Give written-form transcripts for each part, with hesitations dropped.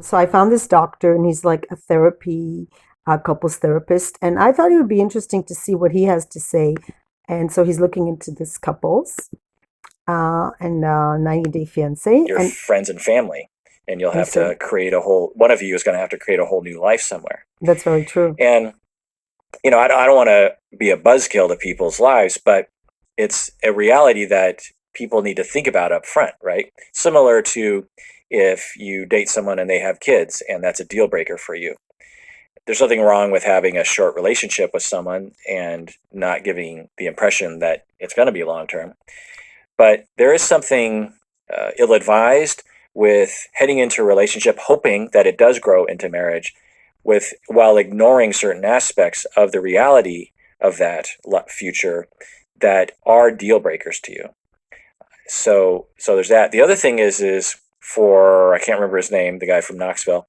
So I found this doctor, and he's like a therapy, couples therapist, and I thought it would be interesting to see what he has to say. And so he's looking into this couples and 90 Day Fiance, Your and friends and family, and you'll I have say to create a whole. One of you is going to have to create a whole new life somewhere. that's very true. And I don't want to be a buzzkill to people's lives, but it's a reality that people need to think about up front, right? Similar to if you date someone and they have kids, and that's a deal breaker for you. There's nothing wrong with having a short relationship with someone and not giving the impression that it's going to be long term. But there is something ill advised with heading into a relationship, hoping that it does grow into marriage, with while ignoring certain aspects of the reality of that future that are deal breakers to you. So there's that. The other thing is for I can't remember his name, the guy from Knoxville.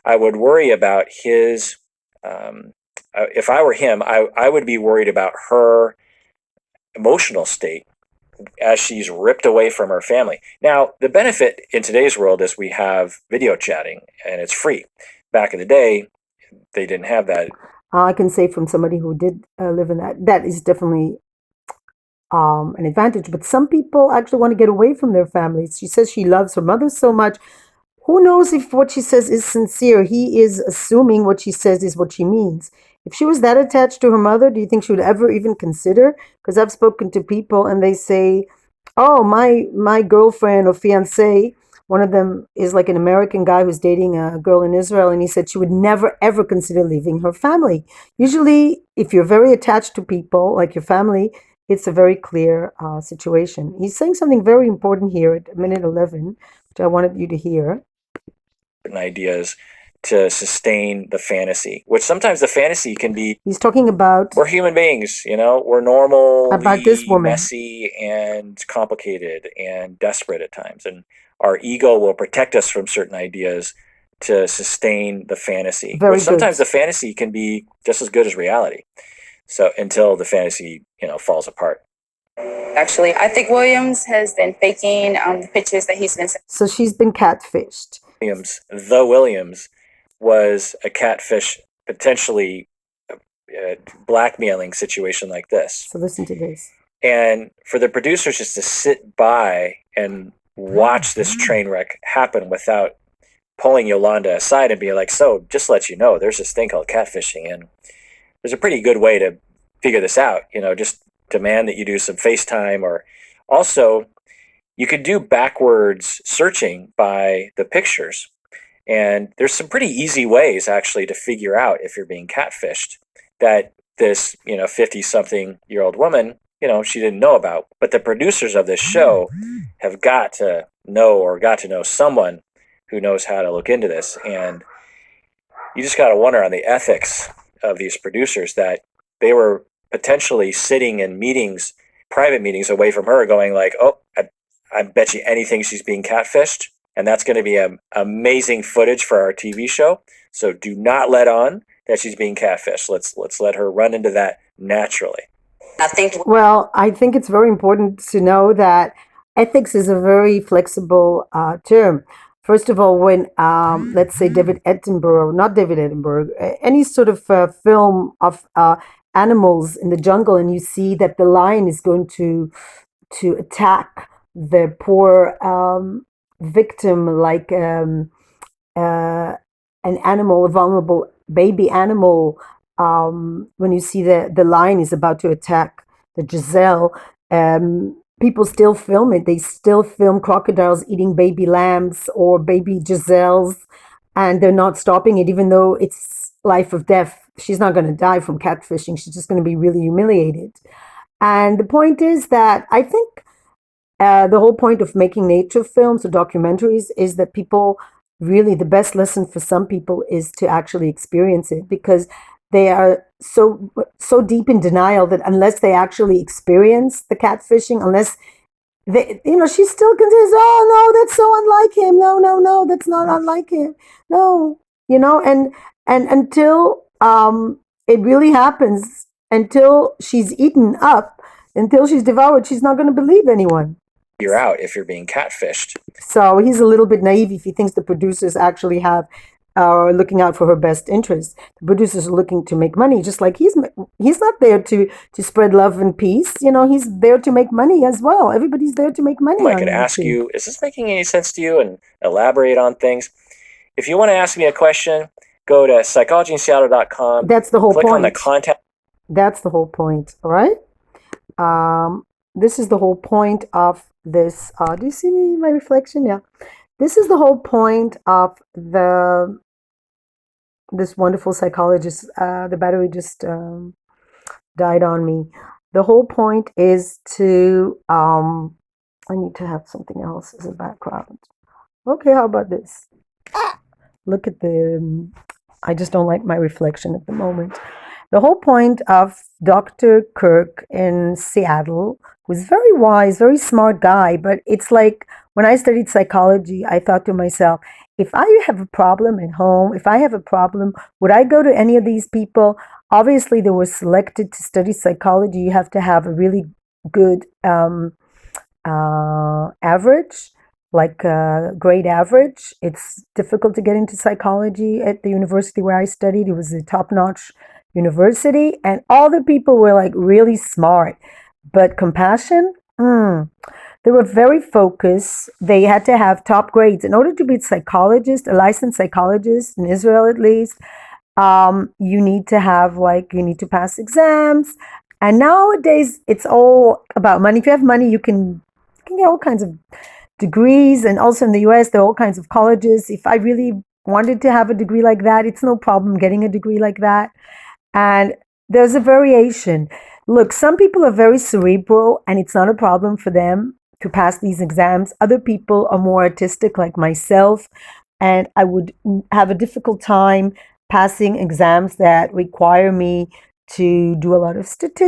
I would worry about his. If I were him, I would be worried about her emotional state as she's ripped away from her family. Now, the benefit in today's world is we have video chatting and it's free. Back in the day, they didn't have that. I can say from somebody who did live in that, that is definitely an advantage. But some people actually want to get away from their families. She says she loves her mother so much. Who knows if what she says is sincere? He is assuming what she says is what she means. If she was that attached to her mother, do you think she would ever even consider? Because I've spoken to people and they say, "Oh, my girlfriend or fiance." One of them is like an American guy who's dating a girl in Israel, and he said she would never ever consider leaving her family. Usually, if you're very attached to people like your family, it's a very clear situation. He's saying something very important here at minute 11, which I wanted you to hear. Certain ideas to sustain the fantasy, which sometimes the fantasy can be He's talking we're human beings, we're about this normally woman. messy and complicated and desperate at times. And our ego will protect us from certain ideas to sustain the fantasy, which Very good. sometimes the fantasy can be just as good as reality. So until the fantasy, falls apart. Actually, I think Williams has been faking the pictures that he's been. So she's been catfished. Williams was a catfish, potentially blackmailing situation like this. So listen to this. And for the producers just to sit by and watch this train wreck happen without pulling Yolanda aside and being like, so just let you know, there's this thing called catfishing. And there's a pretty good way to figure this out. Just demand that you do some FaceTime, or also you could do backwards searching by the pictures. And there's some pretty easy ways actually to figure out if you're being catfished that this, 50 something year old woman, she didn't know about. But the producers of this show have got to know, or got to know someone who knows how to look into this. And you just got to wonder on the ethics of these producers that they were potentially sitting in meetings, private meetings away from her, going like, "Oh, I bet you anything she's being catfished, and that's going to be amazing footage for our TV show. So do not let on that she's being catfished. Let's let her run into that naturally." I think. Well, I think it's very important to know that ethics is a very flexible term. First of all, when let's say David Attenborough, not David Attenborough, any sort of film of animals in the jungle, and you see that the lion is going to attack the poor victim like uh, an animal, a vulnerable baby animal. When you see the lion is about to attack the gazelle, people still film it. They still film crocodiles eating baby lambs or baby gazelles, and they're not stopping it, even though it's life or death. She's not going to die from catfishing. She's just going to be really humiliated. And the point is that I think the whole point of making nature films or documentaries is that people really, the best lesson for some people is to actually experience it, because they are so deep in denial that unless they actually experience the catfishing, unless she still considers, oh no, that's so unlike him. No, no, no, that's not unlike him. No, and until it really happens, until she's eaten up, until she's devoured, she's not going to believe anyone. you're out if you're being catfished. So he's a little bit naive if he thinks the producers actually have are looking out for her best interest. The producers are looking to make money, just like he's not there to spread love and peace. You know, he's there to make money as well. Everybody's there to make money I on could ask YouTube. you, is this making any sense to you, and elaborate on things. If you want to ask me a question, go to psychologyinseattle.com, That's the whole click on the point. contact. That's the whole point. All right. This is the whole point of this. Do you see me, my reflection? Yeah. This is the whole point of this wonderful psychologist. The battery just died on me. The whole point is to. I need to have something else as a background. Okay, how about this? Look at the. I just don't like my reflection at the moment. The whole point of Dr. Kirk in Seattle, who's very wise, very smart guy, but it's like when I studied psychology, I thought to myself, if I have a problem at home, if I have a problem, would I go to any of these people? Obviously, they were selected to study psychology. You have to have a really good average, like grade average. It's difficult to get into psychology at the university where I studied. It was a top-notch university, and all the people were like really smart, but compassion. They were very focused. They had to have top grades in order to be a psychologist, a licensed psychologist in Israel at least. You need to have you need to pass exams, and nowadays it's all about money. If you have money, you can get all kinds of degrees, and also in the US there are all kinds of colleges. If I really wanted to have a degree like that, it's no problem getting a degree like that. And there's a variation. Look, some people are very cerebral and it's not a problem for them to pass these exams. Other people are more artistic, like myself, and I would have a difficult time passing exams that require me to do a lot of statistics